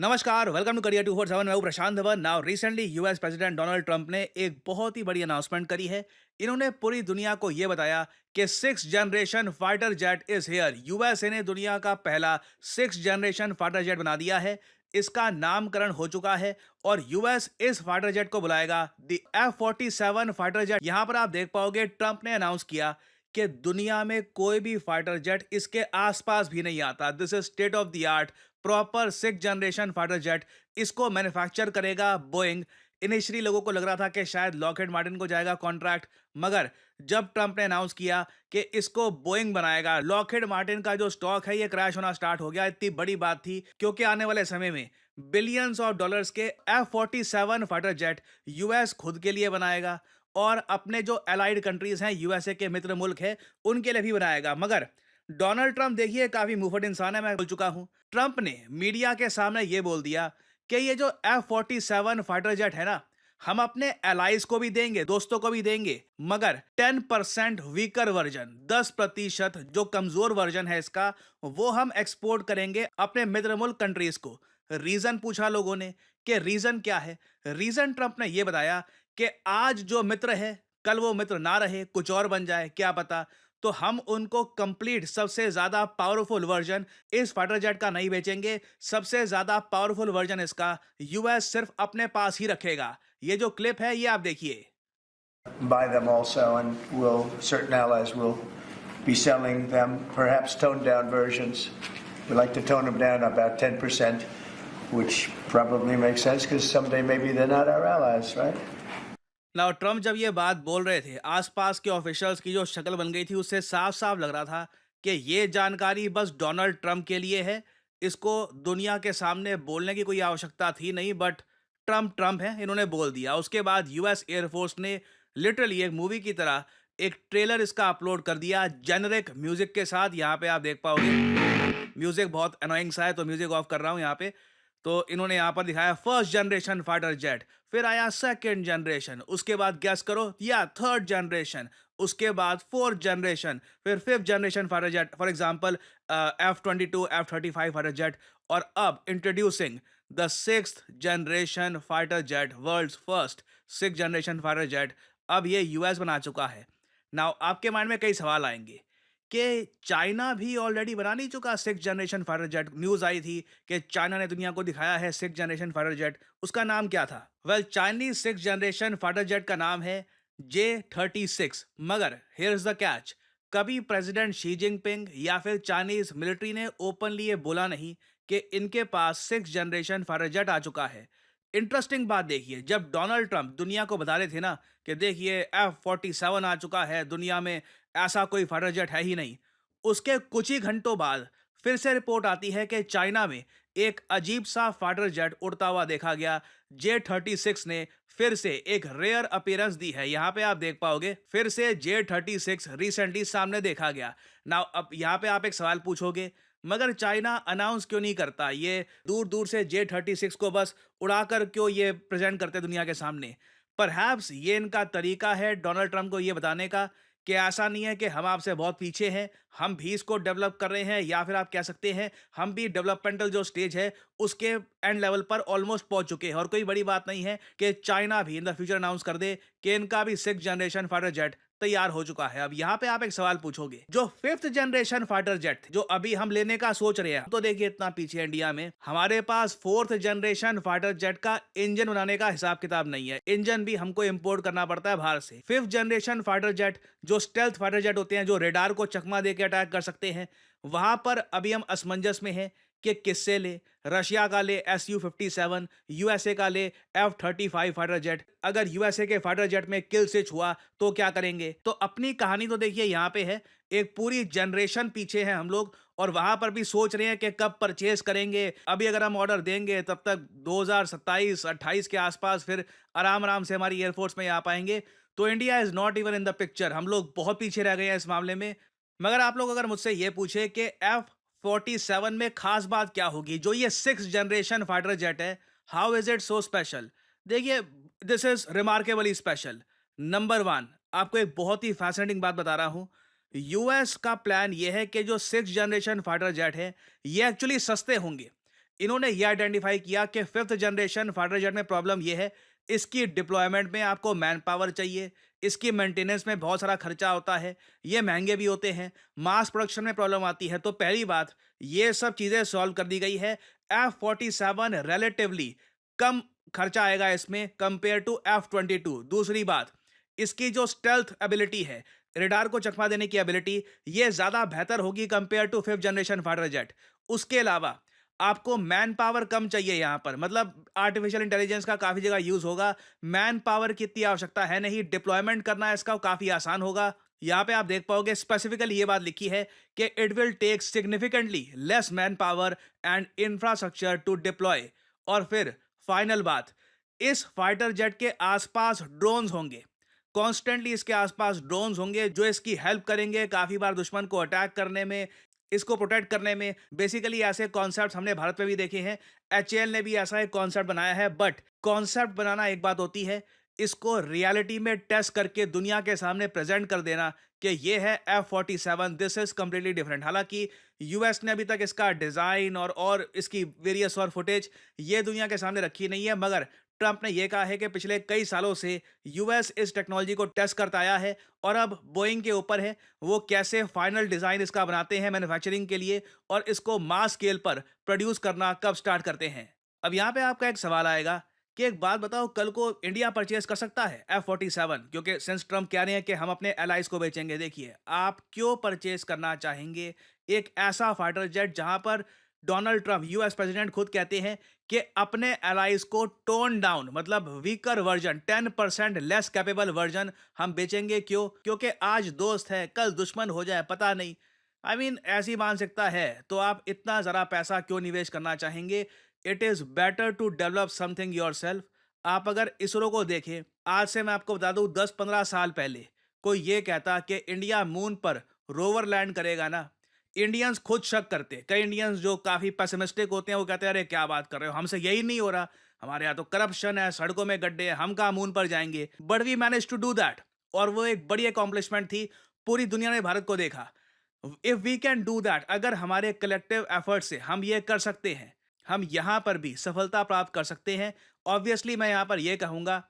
नमस्कार, welcome to career 247। मैं हूं Prashant Dhawan. Now recently US president Donald Trump ने एक बहुत ही बड़ी अनाउंसमेंट करी है। इन्होंने पूरी दुनिया को यह बताया कि six generation fighter jet is here. USA ने दुनिया का पहला सिक्स जनरेशन फाइटर जेट बना दिया है। इसका नामकरण हो चुका है और यूएस इस फाइटर जेट को बुलाएगा द F-47 फाइटर जेट। यहां पर आप देख पाओगे ट्रंप ने अनाउंस किया कि दुनिया में कोई भी फाइटर जेट इसके आसपास भी नहीं आता। This is state of the art proper six generation fighter jet. इसको मैन्युफैक्चर करेगा बोइंग। इनिशियली लोगों को लग रहा था कि शायद लॉकहीड मार्टिन को जाएगा कॉन्ट्रैक्ट, मगर जब ट्रंप ने अनाउंस किया कि इसको बोइंग बनाएगा, लॉकहीड मार्टिन का जो स्टॉक है ये क्रैश होना स्टार्ट हो गया। इतनी बड़ी बात थी क्योंकि आने वाले समय में बिलियंस ऑफ डॉलर्स के F-47 फाइटर जेट यूएस खुद के लिए बनाएगा और अपने जो अलाइड कंट्रीज हैं, यूएसए के मित्र मुल्क है, उनके लिए भी बनाएगा। मगर डोनाल्ड ट्रंप देखिए काफी मुंहफट इंसान है, मैं बोल चुका हूं। ट्रंप ने मीडिया के सामने ये बोल दिया कि ये जो F-47 फाइटर जेट है ना, हम अपने एलाइज को भी देंगे, दोस्तों को भी देंगे, मगर 10% वीकर वर्जन, 10% जो कमजोर वर्जन है इसका, वो हम एक्सपोर्ट करेंगे अपने मित्र मुल्क कंट्रीज को। रीजन पूछा लोगों ने कि रीजन क्या है। रीजन ट्रंप ने यह बताया कि आज जो मित्र है कल वो मित्र ना रहे, कुछ और बन जाए, क्या पता। तो हम उनको कंप्लीट सबसे ज्यादा पावरफुल वर्जन इस फाइटर जेट का नहीं बेचेंगे। सबसे ज्यादा पावरफुल वर्जन इसका यूएस सिर्फ अपने पास ही रखेगा। ये जो क्लिप है ये आप देखिए। Buy them also, and certain allies will be selling them, perhaps toned down versions. We like to tone them down about 10%, which probably makes sense because someday maybe they're not our allies, right? Now Trump जब ये बात बोल रहे थे, आसपास के officials की जो शक्ल बन गई थी उससे साफ साफ लग रहा था कि ये जानकारी बस डोनाल्ड ट्रंप के लिए है। इसको दुनिया के सामने बोलने की कोई आवश्यकता थी नहीं, बट ट्रंप ट्रंप है, इन्होंने बोल दिया। उसके बाद यूएस एयरफोर्स ने लिटरली एक मूवी की तरह एक ट्रेलर इसका अपलोड कर दिया जेनरिक म्यूजिक के साथ। यहाँ पे आप देख पाओगे म्यूजिक बहुत अनोइंग सा है, तो म्यूजिक ऑफ कर रहा हूँ यहाँ पे। तो इन्होंने यहां पर दिखाया फर्स्ट जनरेशन फाइटर जेट, फिर आया सेकंड जनरेशन, उसके बाद गैस करो या थर्ड जनरेशन, उसके बाद फोर्थ जनरेशन, फिर fifth generation fighter jet, for example F-22 F-35 fighter jet. और अब introducing the sixth generation fighter jet, world's first six generation fighter jet. अब ये यूएस बना चुका है। नाउ आपके माइंड में कई सवाल आएंगे कि चाइना भी ऑलरेडी बना नहीं चुका six generation fighter jet. News आई थी कि चाइना ने दुनिया को दिखाया है सिक्स जनरेशन फाइटर जेट। उसका नाम क्या था? Well, Chinese six generation fighter jet का नाम है J-36। मगर हियर इज द कैच, कभी प्रेसिडेंट शी जिनपिंग या फिर चाइनीज मिलिट्री ने ओपनली ये बोला नहीं कि इनके पास सिक्स जनरेशन फाइटर जेट आ चुका है। इंटरेस्टिंग बात देखिए, जब डोनाल्ड ट्रंप दुनिया को बता रहे थे ना कि देखिए F-47 आ चुका है दुनिया में, ऐसा कोई फाइटर जेट है ही नहीं, उसके कुछ ही घंटों बाद फिर से रिपोर्ट आती है कि चाइना में एक अजीब सा फाइटर जेट उड़ता हुआ देखा गया। J-36 ने फिर से एक रेयर अपीयरेंस दी है। यहाँ पे आप देख पाओगे फिर से J-36 रिसेंटली सामने देखा गया। नाउ अब यहाँ पे आप एक सवाल पूछोगे, मगर चाइना अनाउंस क्यों नहीं करता? ये दूर दूर से J-36 को बस उड़ाकर क्यों ये प्रेजेंट करते दुनिया के सामने? परहैप्स ये इनका तरीका है डोनाल्ड ट्रंप को ये बताने का कि ऐसा नहीं है कि हम आपसे बहुत पीछे हैं, हम भी इसको डेवलप कर रहे हैं, या फिर आप कह सकते हैं हम भी डेवलपमेंटल जो स्टेज है उसके एंड लेवल पर ऑलमोस्ट पहुंच चुके हैं। और कोई बड़ी बात नहीं है कि चाइना भी इन द फ्यूचर अनाउंस कर दे कि इनका भी सिक्स जनरेशन फाइटर जेट तैयार हो चुका है। अब यहाँ पे आप एक सवाल पूछोगे, जो फिफ्थ जनरेशन फाइटर जेट जो अभी हम लेने का सोच रहे हैं, तो देखिए इतना पीछे इंडिया में हमारे पास फोर्थ जनरेशन फाइटर जेट का इंजन बनाने का हिसाब किताब नहीं है। इंजन भी हमको इंपोर्ट करना पड़ता है बाहर से। फिफ्थ जनरेशन फाइटर जेट जो स्टेल्थ फाइटर जेट होते हैं, जो रेडार को चकमा देकर अटैक कर सकते हैं, वहां पर अभी हम असमंजस में हैं कि किससे ले। रशिया का ले Su-57, यूएसए का ले F-35 फाइटर जेट। अगर यूएसए के फाइटर जेट में किल स्विच हुआ तो क्या करेंगे? तो अपनी कहानी तो देखिए यहाँ पे है, एक पूरी जनरेशन पीछे है हम लोग, और वहां पर भी सोच रहे हैं कि कब परचेज करेंगे। अभी अगर हम ऑर्डर देंगे तब तक 2027-28 के आसपास फिर आराम आराम से हमारी एयरफोर्स में आ पाएंगे। तो India is not even in the picture, हम लोग बहुत पीछे रह गए हैं इस मामले में। मगर आप लोग अगर मुझसे ये पूछे कि F-47 में खास बात क्या होगी, जो ये सिक्स जनरेशन फाइटर जेट है, how is it so special? देखिए, this is remarkably special. Number one, आपको एक बहुत ही फैसिनेटिंग बात बता रहा हूं। यूएस का प्लान ये है कि जो सिक्स जनरेशन फाइटर जेट है ये एक्चुअली सस्ते होंगे। इन्होंने ये आइडेंटिफाई किया कि 5th जनरेशन फाइटर जेट में प्रॉब्लम ये है, इसकी डिप्लॉयमेंट में आपको मैन पावर चाहिए, इसकी मेंटेनेंस में बहुत सारा खर्चा होता है, ये महंगे भी होते हैं, मास प्रोडक्शन में प्रॉब्लम आती है। तो पहली बात, ये सब चीज़ें सॉल्व कर दी गई है। F-47 रिलेटिवली कम खर्चा आएगा इसमें कंपेयर टू F-22। दूसरी बात, इसकी जो स्टेल्थ एबिलिटी है, रेडार को चकमा देने की एबिलिटी, ये ज़्यादा बेहतर होगी compare to 5th generation fighter jet. उसके अलावा आपको मैन पावर कम चाहिए यहाँ पर, मतलब आर्टिफिशियल इंटेलिजेंस का काफ़ी जगह यूज़ होगा, मैन पावर की इतनी आवश्यकता है नहीं, डिप्लॉयमेंट करना इसका काफ़ी आसान होगा। यहाँ पे आप देख पाओगे स्पेसिफिकली ये बात लिखी है कि it will take significantly less manpower and infrastructure to deploy. और फिर फाइनल बात, इस फाइटर जेट के आसपास ड्रोन्स होंगे, कॉन्स्टेंटली इसके आसपास ड्रोन्स होंगे जो इसकी हेल्प करेंगे काफ़ी बार दुश्मन को अटैक करने में, इसको प्रोटेक्ट करने में। बेसिकली ऐसे कॉन्सेप्ट्स हमने भारत में भी देखे हैं, एचएएल ने भी ऐसा एक कॉन्सेप्ट बनाया है। बट कॉन्सेप्ट बनाना एक बात होती है, इसको रियलिटी में टेस्ट करके दुनिया के सामने प्रेजेंट कर देना कि ये है F-47, this is completely different. हालांकि यूएस ने अभी तक इसका डिज़ाइन और इसकी वेरियस और फुटेज ये दुनिया के सामने रखी नहीं है, मगर ट्रंप ने यह कहा है कि पिछले कई सालों से यूएस इस टेक्नोलॉजी को टेस्ट करता आया है और अब बोइंग के ऊपर है वो कैसे फाइनल डिजाइन इसका बनाते हैं मैन्युफैक्चरिंग के लिए और इसको मास स्केल पर प्रोड्यूस करना कब स्टार्ट करते हैं। अब यहाँ पे आपका एक सवाल आएगा कि एक बात बताओ, कल को इंडिया परचेज कर सकता है F-47? क्योंकि सिंस ट्रंप कह रहे हैं कि हम अपने एलाइज को बेचेंगे। देखिए, आप क्यों परचेज करना चाहेंगे एक ऐसा फाइटर जेट जहां पर डोनाल्ड ट्रंप यूएस प्रेसिडेंट खुद कहते हैं कि अपने एलाइज को टोन डाउन, मतलब weaker version, 10% less capable version हम बेचेंगे। क्यों? क्योंकि आज दोस्त है कल दुश्मन हो जाए, पता नहीं। आई मीन ऐसी मानसिकता है तो आप इतना ज़रा पैसा क्यों निवेश करना चाहेंगे? It is better to develop something yourself. आप अगर इसरो को देखें, आज से मैं आपको बता दूं 10-15 साल पहले कोई ये कहता कि इंडिया मून पर रोवर लैंड करेगा ना, इंडियंस खुद शक करते। कई इंडियंस जो काफ़ी पेसिमिस्टिक होते हैं वो कहते हैं अरे क्या बात कर रहे हो, हमसे यही नहीं हो रहा, हमारे यहाँ तो करप्शन है, सड़कों में गड्ढे हैं, हम कहाँ मून पर जाएंगे। But we manage to do that, और वो एक बड़ी अकॉम्प्लिशमेंट थी। पूरी दुनिया ने भारत को देखा। If we can do that, अगर हमारे कलेक्टिव एफर्ट से हम ये कर सकते हैं, हम यहाँ पर भी सफलता प्राप्त कर सकते हैं। ऑब्वियसली मैं यहाँ पर यह कहूँगा,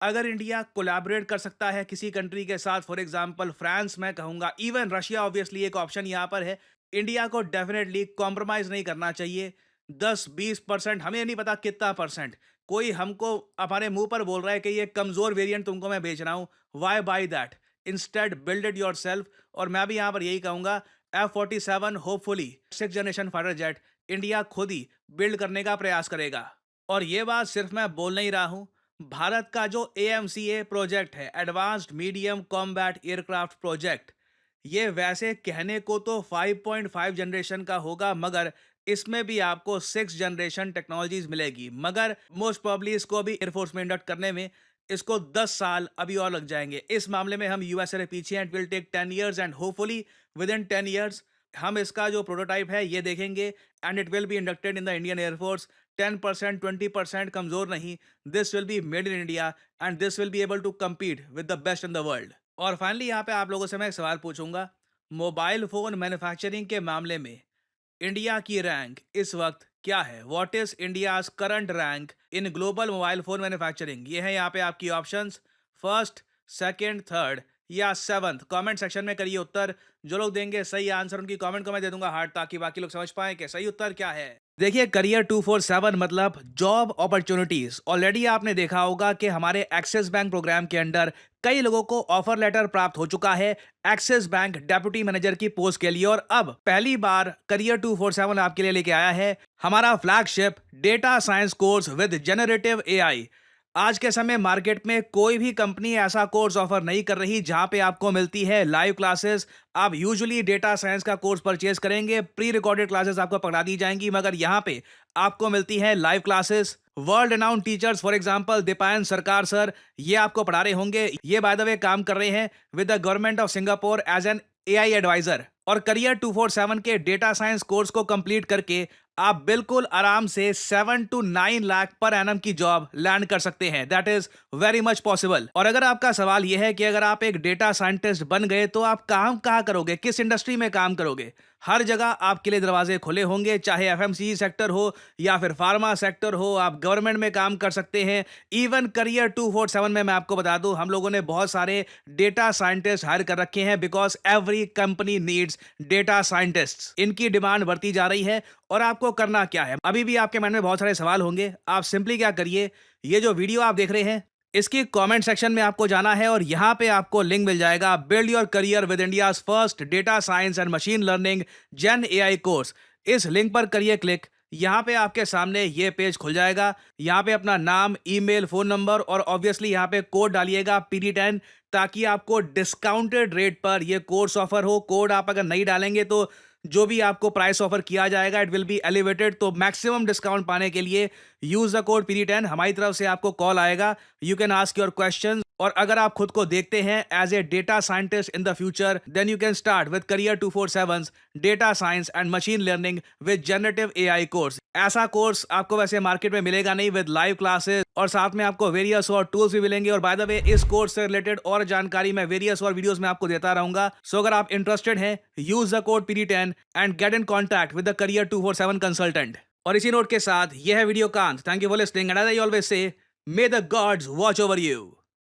अगर इंडिया कोलैबोरेट कर सकता है किसी कंट्री के साथ, फॉर एग्जांपल फ्रांस, मैं कहूँगा इवन रशिया, ऑब्वियसली एक ऑप्शन यहाँ पर है। इंडिया को डेफिनेटली कॉम्प्रोमाइज़ नहीं करना चाहिए। 10-20%, हमें नहीं पता कितना परसेंट, कोई हमको हमारे मुंह पर बोल रहा है कि ये कमज़ोर वेरिएंट तुमको मैं बेच रहा हूँ, why buy that, instead build it yourself. और मैं भी यहाँ पर यही कहूँगा, F-47 hopefully 6th generation fighter jet India खुद ही बिल्ड करने का प्रयास करेगा। और ये बात सिर्फ मैं बोल नहीं रहा हूँ, भारत का जो AMCA प्रोजेक्ट है, advanced medium combat aircraft project, ये वैसे कहने को तो 5.5 जनरेशन का होगा, मगर इसमें भी आपको 6 जनरेशन टेक्नोलॉजीज मिलेगी। मगर मोस्ट प्रॉब्ली इसको अभी एयरफोर्स में इंडक्ट करने में इसको 10 साल अभी और लग जाएंगे। इस मामले में हम यूएसए पीछे हैं। It will take 10 years and hopefully within 10 years हम इसका जो प्रोटोटाइप है ये देखेंगे and it will be inducted in the Indian air force. 10%, 20% कमजोर नहीं, this will be made in India and this will be able to compete with the best in the world. और finally यहाँ पे आप लोगों से मैं एक सवाल पूछूंगा, मोबाइल फोन मैन्युफैक्चरिंग के मामले में इंडिया की रैंक इस वक्त क्या है? What is India's current rank in global mobile phone manufacturing? ये है यहाँ पे आपकी ऑप्शंस, फर्स्ट, सेकंड, थर्ड या सेवंथ। कमेंट सेक्शन में करिए उत्तर। जो लोग देंगे सही आंसर उनकी कमेंट को मैं दे दूंगा हार्ट, ताकि बाकी लोग समझ पाएं कि सही उत्तर क्या है। देखिए, करियर 247 मतलब जॉब अपॉर्चुनिटीज। ऑलरेडी आपने देखा होगा कि हमारे एक्सिस बैंक प्रोग्राम के अंडर कई लोगों को ऑफर लेटर प्राप्त हो चुका है एक्सिस बैंक डेप्यूटी मैनेजर की पोस्ट के लिए। और अब पहली बार करियर 247 आपके लिए लेके आया है हमारा flagship data science course with generative AI. आज के समय मार्केट में कोई भी कंपनी ऐसा कोर्स ऑफर नहीं कर रही जहां पे आपको मिलती है लाइव क्लासेस। आप यूजुअली डेटा साइंस का कोर्स परचेज करेंगे, प्री रिकॉर्डेड क्लासेस आपको पकड़ा दी जाएंगी, मगर यहां पे आपको मिलती है live classes. World renowned teachers, for example Deepayan सरकार सर, ये आपको पढ़ा रहे होंगे। ये बाय द वे काम कर रहे हैं with the government of Singapore as an AI adviser. और करियर 247 के डेटा साइंस कोर्स को कंप्लीट करके आप बिल्कुल आराम से 7 to 9 लाख पर एनम की जॉब लैंड कर सकते हैं। That is very much possible. और अगर आपका सवाल यह है कि अगर आप एक डेटा साइंटिस्ट बन गए तो आप काम कहाँ करोगे, किस इंडस्ट्री में काम करोगे, हर जगह आपके लिए दरवाजे खुले होंगे, चाहे एफएमसीजी सेक्टर हो या फिर फार्मा सेक्टर हो, आप गवर्नमेंट में काम कर सकते हैं। इवन करियर 247 में मैं आपको बता दूं, हम लोगों ने बहुत सारे डेटा साइंटिस्ट हायर कर रखे हैं, because every company needs data scientists. इनकी डिमांड बढ़ती जा रही है। और आपको करना क्या है, अभी भी आपके मन में बहुत सारे सवाल होंगे। आप सिंपली क्या करिए, ये जो वीडियो आप देख रहे हैं इसकी कमेंट सेक्शन में आपको जाना है और यहां पे आपको लिंक मिल जाएगा, build your career with India's first data science and machine learning gen AI course. इस लिंक पर करिए क्लिक। यहाँ पे आपके सामने ये पेज खुल जाएगा। यहाँ पे अपना नाम, ईमेल, फोन नंबर और ऑब्वियसली यहाँ पे कोड डालिएगा PD10, ताकि आपको डिस्काउंटेड रेट पर ये कोर्स ऑफर हो। कोड आप अगर नहीं डालेंगे तो जो भी आपको प्राइस ऑफर किया जाएगा इट विल बी एलिवेटेड। तो मैक्सिमम डिस्काउंट पाने के लिए यूज द कोड PD10। हमारी तरफ से आपको कॉल आएगा, you can ask your question. और अगर आप खुद को देखते हैं as a data scientist in the future, then you can start with career 247 data science and machine learning with generative AI course. ऐसा कोर्स आपको वैसे मार्केट में मिलेगा नहीं, विद लाइव क्लासेस और साथ में आपको वेरियस और टूल्स भी मिलेंगे। और बाय द वे, इस कोर्स से रिलेटेड और जानकारी मैं वेरियस और वीडियोस में आपको देता रहूंगा। सो अगर आप इंटरेस्टेड हैं, use the code PD10 and get in contact with the career 247 consultant. और इसी नोट के साथ यह है वीडियो का अंत। Thank you for listening and as I always say, may the gods watch over you.